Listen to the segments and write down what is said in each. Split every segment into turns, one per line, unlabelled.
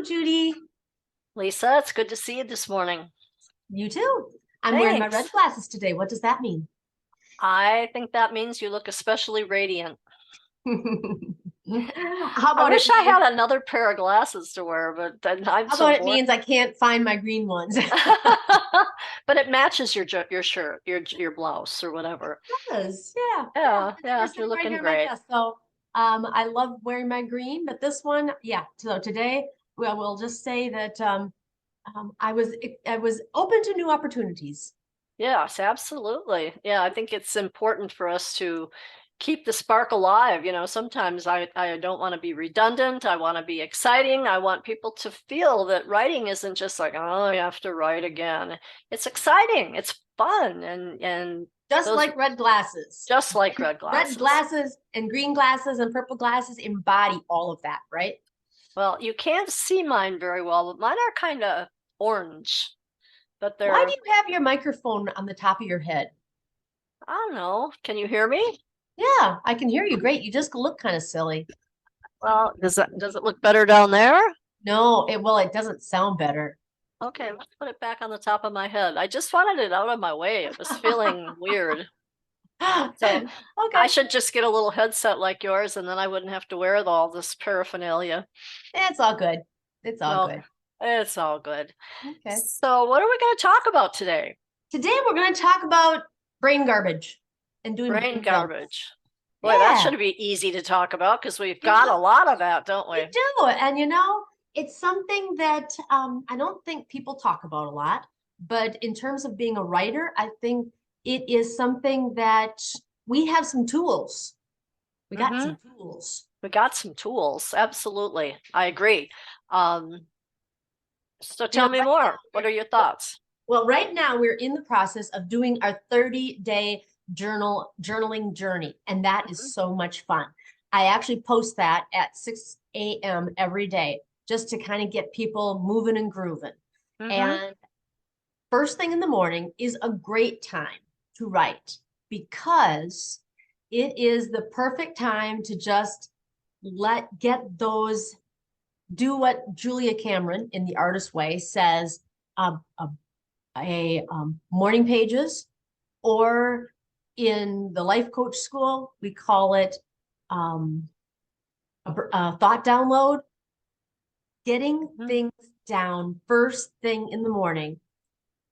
Hello, Judy.
Lisa, it's good to see you this morning.
You too. I'm wearing my red
Thanks.
glasses today. What does that mean?
I think that means you look especially radiant.
How
I
about it
wish I
means,
had another pair of glasses to wear, but then I'm
how
so
about it
bored.
means I can't find my green ones?
But it matches your shirt, your blouse or whatever.
Yes, yeah, yeah.
Yeah,
And they were
yeah, you're
sitting right
looking
here at my
great.
desk. So I love wearing my green, but this one, yeah. So today, well, we'll just say that I was open to new opportunities.
Yes, absolutely. Yeah, I think it's important for us to keep the spark alive. Sometimes I don't want to be redundant. I want to be exciting. I want people to feel that writing isn't just like, oh, I have to write again. It's exciting. It's fun. And
Just
those
like red glasses.
just like red
Red
glasses.
glasses and green glasses and purple glasses embody all of that, right?
Well, you can't see mine very well, but mine are kind of orange, but
Why do
they're,
you have your microphone on the top of your head?
I don't know. Can you hear me?
Yeah, I can hear you great. You just look kind of silly.
Well, does it look better down there?
No, it doesn't sound better.
Okay, let's put it back on the top of my head. I just wanted it out of my way. It was feeling weird. So I
Okay,
should just get a little headset like yours, and then I wouldn't have to wear all this paraphernalia.
it's all good. It's all
Well,
good.
it's all good.
Okay.
So what are we going to talk about today?
Today we're going to talk about brain garbage and doing
Brain
brain dumps.
garbage. Boy, that
Yeah,
should be easy to talk about because we've
you
got a
know,
lot of that, don't
we
we?
do. And it's something that I don't think people talk about a lot. But in terms of being a writer, I think it is something that we have some tools. We got
Mm-hmm.
some tools.
We got some tools. Absolutely. I agree. Um, so
You
tell
know,
me
right now,
more. What are your thoughts?
well, right now we're in the process of doing our 30-day journaling journey, and that is
Mhm.
so much fun. I actually post that at 6 a.m. every day just to kind of get people moving and grooving.
Mm-hmm.
And first thing in the morning is a great time to write because it is the perfect time to just get those, do what Julia Cameron in The Artist Way says, morning pages, or in the life coach school, we call it um, a thought download. Getting
Mm-hmm.
things down first thing in the morning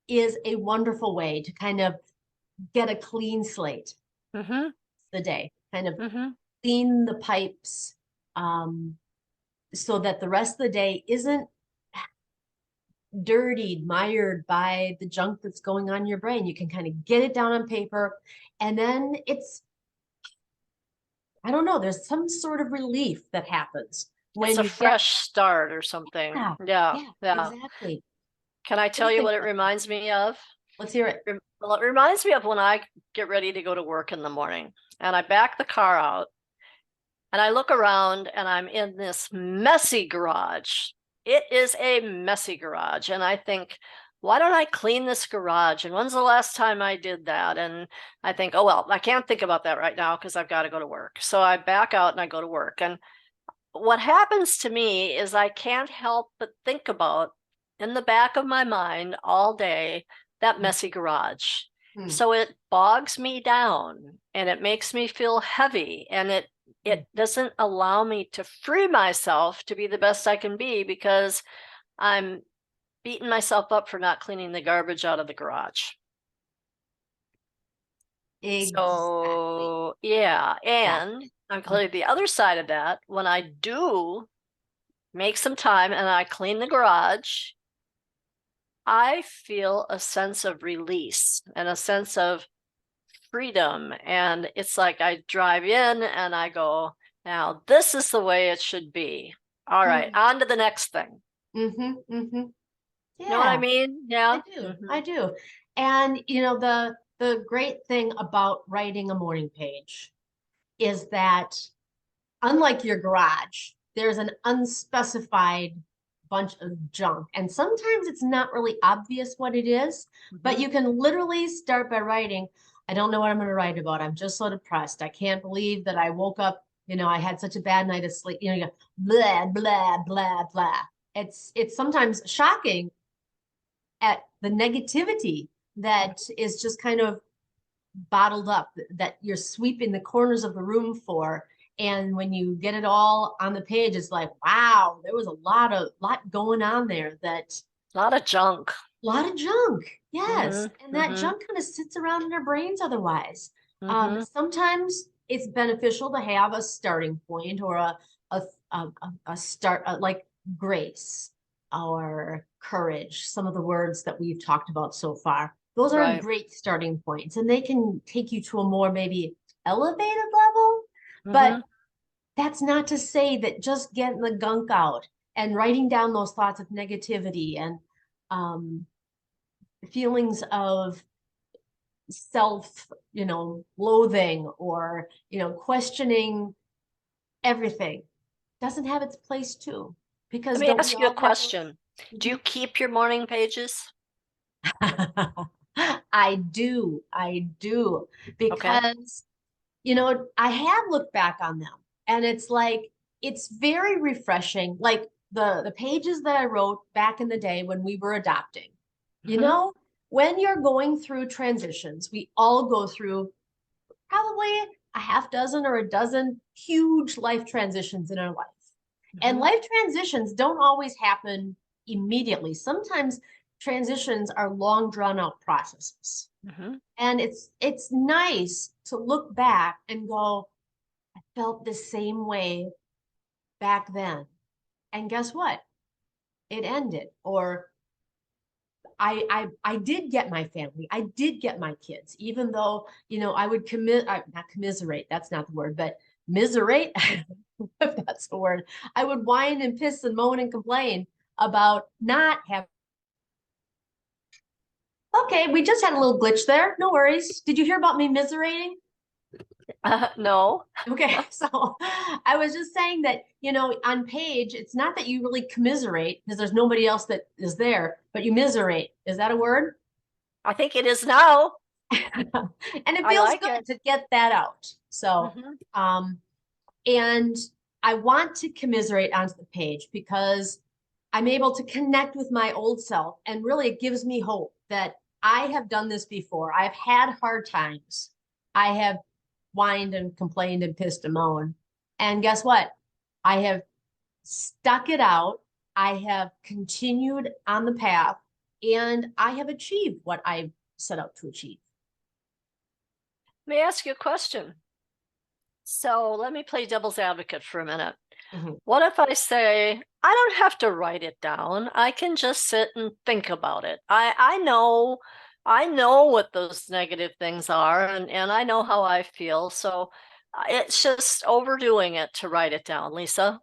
is a wonderful way to kind of get a clean slate
Mm-hmm.
the day, kind of
Mm-hmm.
clean the pipes, um, so that the rest of the day isn't dirtied, mired by the junk that's going on in your brain. You can kind of get it down on paper, and then I don't know, there's some sort of relief that happens
It's
when
a
you get,
fresh start or something.
yeah,
Yeah,
yeah,
yeah.
exactly.
Can I
What do
tell
you
you
think
what it
about that?
reminds me of?
Let's hear it.
Well, it reminds me of when I get ready to go to work in the morning and I back the car out and I look around and I'm in this messy garage. It is a messy garage. And I think, why don't I clean this garage? And when's the last time I did that? And I think, oh, well, I can't think about that right now because I've got to go to work. So I back out and I go to work. And what happens to me is I can't help but think about in the back of my mind all day that messy garage.
Hmm.
So it bogs me down and it makes me feel heavy and
Hmm.
it doesn't allow me to free myself to be the best I can be because I'm beating myself up for not cleaning the garbage out of the garage.
Exactly.
So, yeah.
Yeah.
And I'm clearly the other side of that. When I do make some time and I clean the garage, I feel a sense of release and a sense of freedom. And it's like I drive in and I go, now this is the way it should be. All right,
Hmm.
on to the next thing.
Mm-hmm. Mm-hmm.
You know what I
Yeah,
mean?
I
Yeah.
do.
Mm-hmm.
I do. And the great thing about writing a morning page is that unlike your garage, there's an unspecified bunch of junk. And sometimes it's not really obvious what it is, but
Mm-hmm.
you can literally start by writing, I don't know what I'm going to write about. I'm just so depressed. I can't believe that I woke up, I had such a bad night of sleep. You go blah, blah, blah, blah. it's sometimes shocking at the negativity that is just kind of bottled up, that you're sweeping the corners of the room for. And when you get it all on the page, it's like, wow, there was a lot going on there. That
A lot of junk.
a lot of junk. Yes.
Mm-hmm.
And that
Mm-hmm.
junk kind of sits around in our brains otherwise.
Mm-hmm.
Sometimes it's beneficial to have a starting point, or a start, like grace or courage, some of the words that we've talked about so far. Those are
Right.
great starting points, and they can take you to a more maybe elevated level.
Mm-hmm.
But that's not to say that just getting the gunk out and writing down those thoughts of negativity and um, feelings of self, loathing, or, questioning everything doesn't have its place too.
Let
Because
me
don't we
ask you a
all have those?
question. Do you keep your morning pages?
I do. I do.
Okay.
Because, I have looked back on them, and it's like, it's very refreshing. Like the pages that I wrote back in the day when we were adopting, you
Mm-hmm.
know, when you're going through transitions, we all go through probably a half dozen or a dozen huge life transitions in our life. And
Mm-hmm.
life transitions don't always happen immediately. Sometimes transitions are long drawn out processes.
Mm-hmm.
And it's nice to look back and go, I felt the same way back then. And guess what? It ended. Or I did get my family. I did get my kids, even though, I would not commiserate, that's not the word, but miserate, if that's the word. I would whine and piss and moan and complain about not having. Okay, we just had a little glitch there. No worries. Did you hear about me miserating?
No.
Okay, so I was just saying that, on page, it's not that you really commiserate because there's nobody else that is there, but you miserate. Is that a word?
I think it is now.
And it
I
feels
like
good
it.
to get that out. So,
Mm-hmm.
um, and I want to commiserate onto the page because I'm able to connect with my old self. And really, it gives me hope that I have done this before. I've had hard times. I have whined and complained and pissed and moaned. And guess what? I have stuck it out. I have continued on the path, and I have achieved what I set out to achieve.
Let me ask you a question. So let me play devil's advocate for a minute.
Mhm.
What if I say, I don't have to write it down. I can just sit and think about it. I know what those negative things are, and I know how I feel. So it's just overdoing it to write it down, Lisa.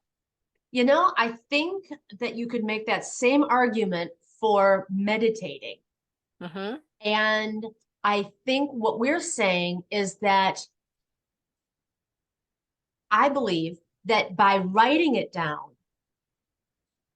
I think that you could make that same argument for meditating.
Mm-hmm.
And I think what we're saying is that I believe that by writing it down,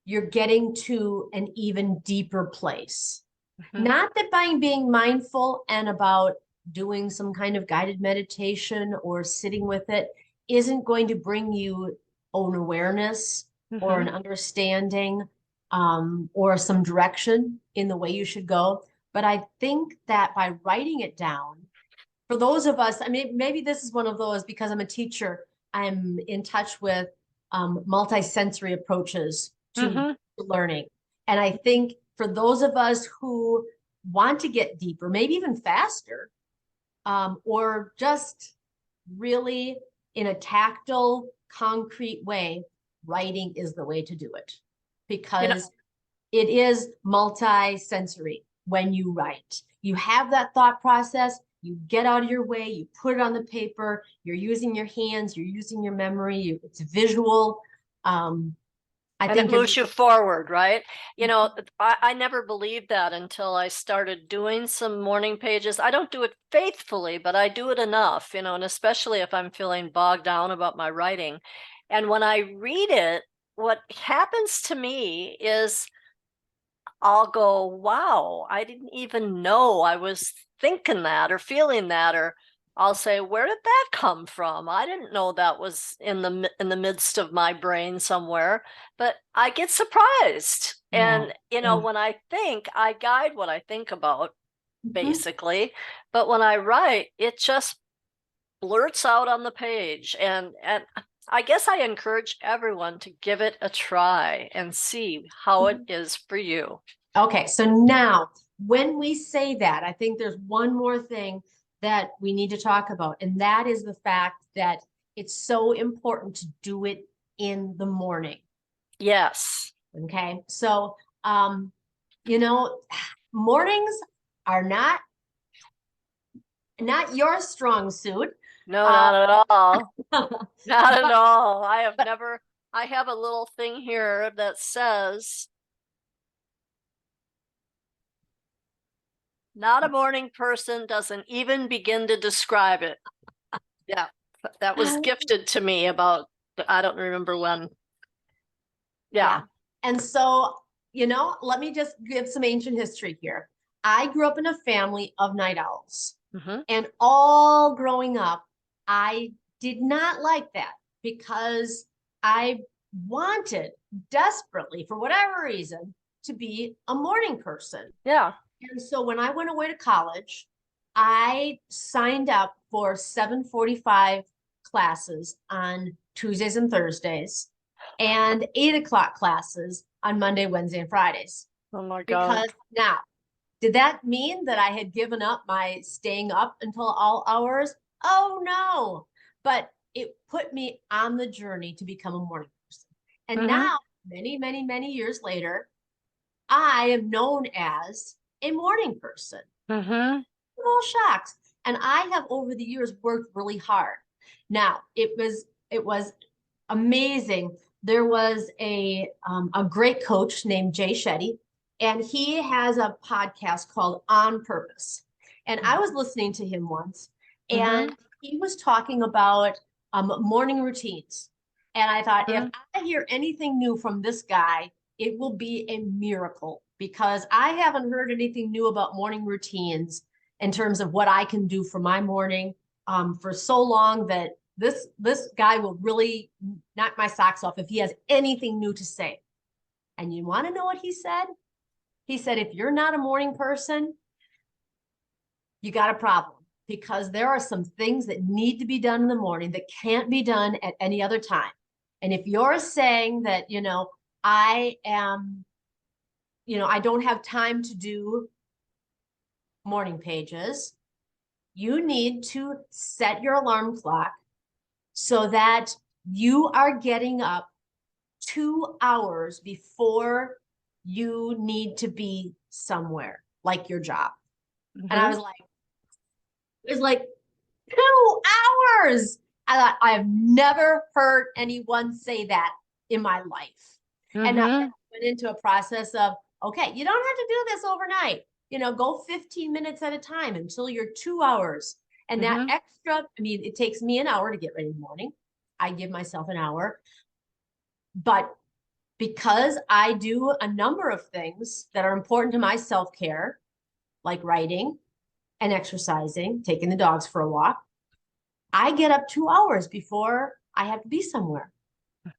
you're getting to an even deeper place.
Mm-hmm.
Not that by being mindful and about doing some kind of guided meditation or sitting with it isn't going to bring you own awareness or
Mm-hmm.
an understanding, or some direction in the way you should go. But I think that by writing it down, for those of us, I mean, maybe this is one of those because I'm a teacher, I'm in touch with multi-sensory approaches to
Mm-hmm.
learning. And I think for those of us who want to get deeper, maybe even faster, or just really in a tactile, concrete way, writing is the way to do it
You know,
because it is multi-sensory when you write. You have that thought process, you get out of your way, you put it on the paper, you're using your hands, you're using your memory, it's visual. I
and it
think you're
moves you forward, right? I never believed that until I started doing some morning pages. I don't do it faithfully, but I do it enough, and especially if I'm feeling bogged down about my writing. And when I read it, what happens to me is I'll go, wow, I didn't even know I was thinking that or feeling that, or I'll say, where did that come from? I didn't know that was in the midst of my brain somewhere, but I get surprised. And, when I think, I guide what I think about, basically. But when I write, it just blurts out on the page. And I guess I encourage everyone to give it a try and see how it is for you.
Okay, so now when we say that, I think there's one more thing that we need to talk about, and that is the fact that it's so important to do it in the morning.
Yes.
Okay, so mornings are not your strong suit.
No, not at all. Not at all. I have a little thing here that says, not a morning person, doesn't even begin to describe it. Yeah, that was gifted to me about, I don't remember when. Yeah.
And so, let me just give some ancient history here. I grew up in a family of night owls. And all growing up, I did not like that because I wanted desperately, for whatever reason, to be a morning person.
Yeah.
And so when I went away to college, I signed up for 7:45 classes on Tuesdays and Thursdays and 8 o'clock classes on Monday, Wednesday, and Fridays.
Oh my God.
Because now, did that mean that I had given up my staying up until all hours? Oh no. But it put me on the journey to become a morning person. And now, many, many, many years later, I am known as a morning person. I'm all shocked. And I have over the years worked really hard. Now, it was amazing. There was a great coach named Jay Shetty, and he has a podcast called On Purpose. And I was listening to him once, and he was talking about morning routines. And I thought, if I hear anything new from this guy, it will be a miracle, because I haven't heard anything new about morning routines in terms of what I can do for my morning for so long that this guy will really knock my socks off if he has anything new to say. And you want to know what he said? He said, if you're not a morning person, you got a problem, because there are some things that need to be done in the morning that can't be done at any other time. And if you're saying that, I don't have time to do morning pages, you need to set your alarm clock so that you are getting up 2 hours before you need to be somewhere, like your job. And I was like, it was like 2 hours. I thought, I have never heard anyone say that in my life. And I went into a process of, okay, you don't have to do this overnight. Go 15 minutes at a time until you're 2 hours. And that extra, it takes me an hour to get ready in the morning. I give myself an hour. But because I do a number of things that are important to my self-care, like writing and exercising, taking the dogs for a walk, I get up 2 hours before I have to be somewhere.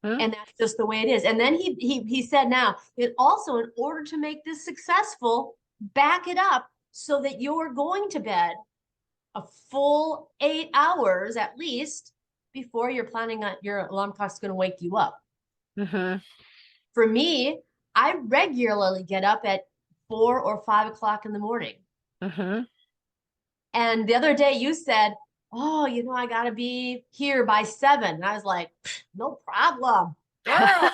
And that's just the way it is. And then he said, now, that also, in order to make this successful, back it up so that you're going to bed a full 8 hours at least before you're planning on your alarm clock's going to wake you up. For me, I regularly get up at 4 or 5 o'clock in the morning. And the other day you said, oh, I got to be here by 7. And I was like, no problem.
I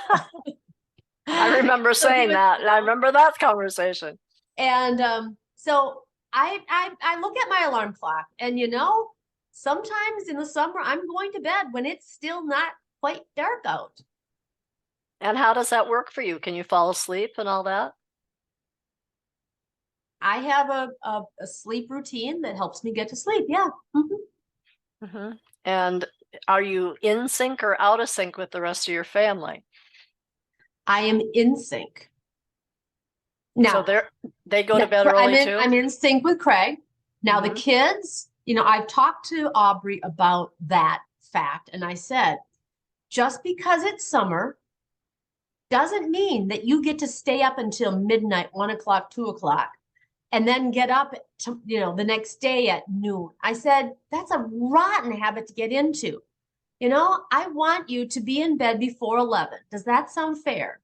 remember saying that. And I remember that conversation.
And so I look at my alarm clock, and sometimes in the summer I'm going to bed when it's still not quite dark out.
And how does that work for you? Can you fall asleep and all that?
I have a sleep routine that helps me get to sleep. Yeah.
And are you in sync or out of sync with the rest of your family?
I am in sync. Now,
so they go to bed early too?
I'm in sync with Craig. Now the kids, I've talked to Aubrey about that fact, and I said, just because it's summer doesn't mean that you get to stay up until midnight, 1 o'clock, 2 o'clock, and then get up to, the next day at noon. I said, that's a rotten habit to get into. I want you to be in bed before 11. Does that sound fair?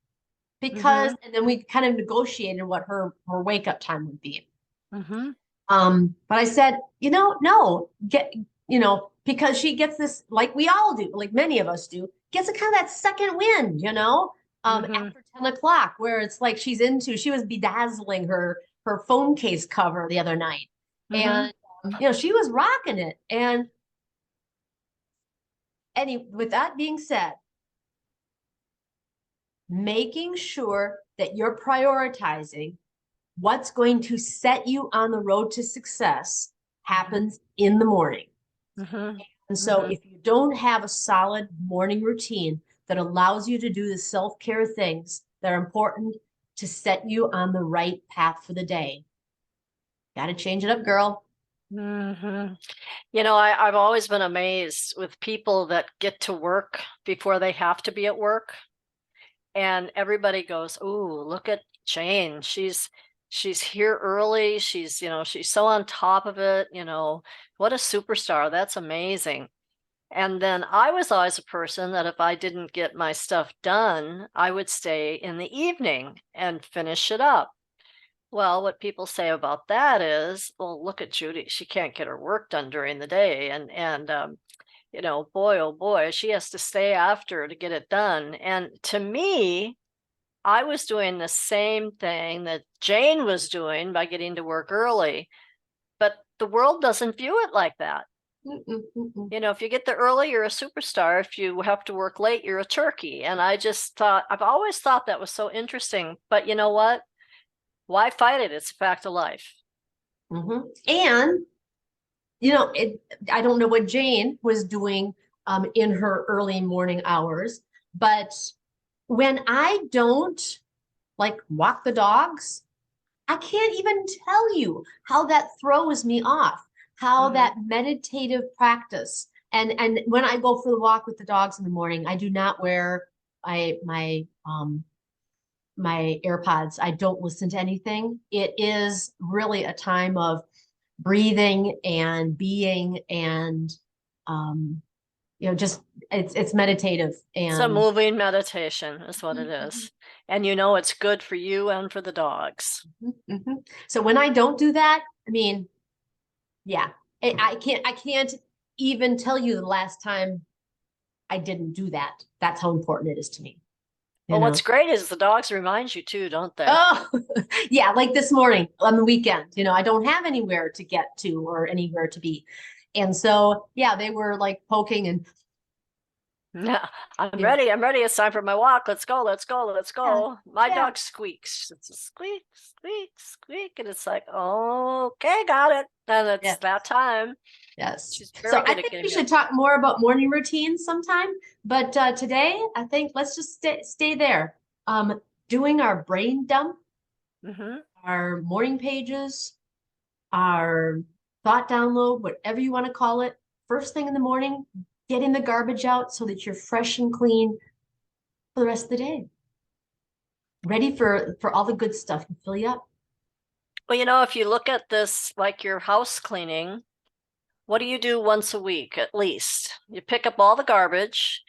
Because, and then we kind of negotiated what her wake up time would be. But I said, no, because she gets this, like we all do, like many of us do, gets a kind of that second wind, after 10 o'clock, where it's like she was bedazzling her phone case cover the other night. And, she was rocking it. And with that being said, making sure that you're prioritizing what's going to set you on the road to success happens in the morning. And so if you don't have a solid morning routine that allows you to do the self-care things that are important to set you on the right path for the day, got to change it up, girl.
I've always been amazed with people that get to work before they have to be at work. And everybody goes, "Ooh, look at Jane. She's here early. She's so on top of it. What a superstar. That's amazing." And then I was always a person that if I didn't get my stuff done, I would stay in the evening and finish it up. Well, what people say about that is, well, look at Judy. She can't get her work done during the day. And boy, oh boy, she has to stay after to get it done. And to me, I was doing the same thing that Jane was doing by getting to work early. But the world doesn't view it like that. If you get there early, you're a superstar. If you have to work late, you're a turkey. And I've always thought that was so interesting. But you know what? Why fight it? It's a fact of life.
And, I don't know what Jane was doing in her early morning hours, but when I don't walk the dogs, I can't even tell you how that throws me off, how that meditative practice. And when I go for the walk with the dogs in the morning, I do not wear my AirPods. I don't listen to anything. It is really a time of breathing and being and just it's meditative. And
it's a moving meditation is what it is. And it's good for you and for the dogs.
So when I don't do that, I mean, yeah, I can't even tell you the last time I didn't do that. That's how important it is to me.
Well, what's great is the dogs remind you too, don't they?
Oh, yeah. Like this morning on the weekend, I don't have anywhere to get to or anywhere to be. And so, yeah, they were like poking and.
Yeah, I'm ready. It's time for my walk. Let's go. Yeah. My dog squeaks. It's a squeak, squeak, squeak. And it's like, okay, got it. And it's that time.
Yes. So I think we should talk more about morning routines sometime. But today, I think let's just stay there. Doing our brain dump, our morning pages, our thought download, whatever you want to call it, first thing in the morning, getting the garbage out so that you're fresh and clean for the rest of the day. Ready for all the good stuff to fill you up.
Well, if you look at this like your house cleaning, what do you do once a week at least? You pick up all the garbage,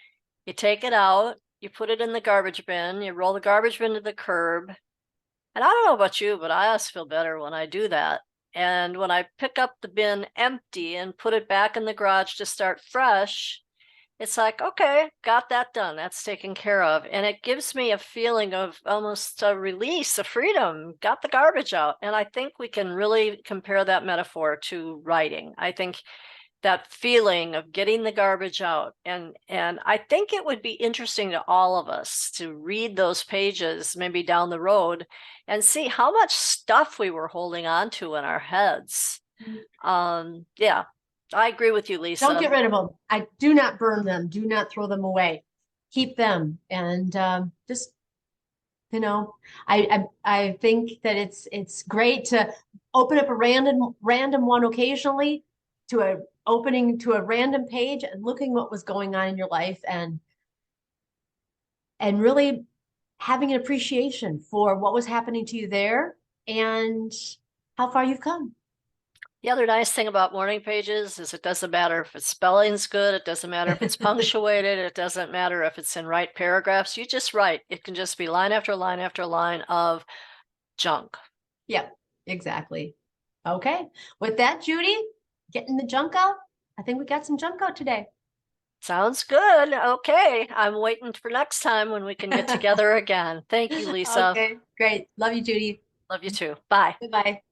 you take it out, you put it in the garbage bin, you roll the garbage bin to the curb. And I don't know about you, but I always feel better when I do that. And when I pick up the bin empty and put it back in the garage to start fresh, it's like, okay, got that done. That's taken care of. And it gives me a feeling of almost a release, a freedom, got the garbage out. And I think we can really compare that metaphor to writing. I think that feeling of getting the garbage out. And I think it would be interesting to all of us to read those pages maybe down the road and see how much stuff we were holding on to in our heads. Yeah, I agree with you, Lisa.
Don't get rid of them. I do not burn them. Do not throw them away. Keep them. And just, I think that it's great to open up a random one occasionally, to a opening to a random page and looking what was going on in your life and really having an appreciation for what was happening to you there and how far you've come.
The other nice thing about morning pages is it doesn't matter if its spelling's good, it doesn't matter if it's punctuated, it doesn't matter if it's in right paragraphs. You just write. It can just be line after line after line of junk.
Yep, exactly. Okay. With that, Judy, getting the junk out. I think we got some junk out today.
Sounds good. Okay. I'm waiting for next time when we can get together again. Thank you, Lisa.
Okay, great. Love you, Judy.
Love you too. Bye.
Bye-bye.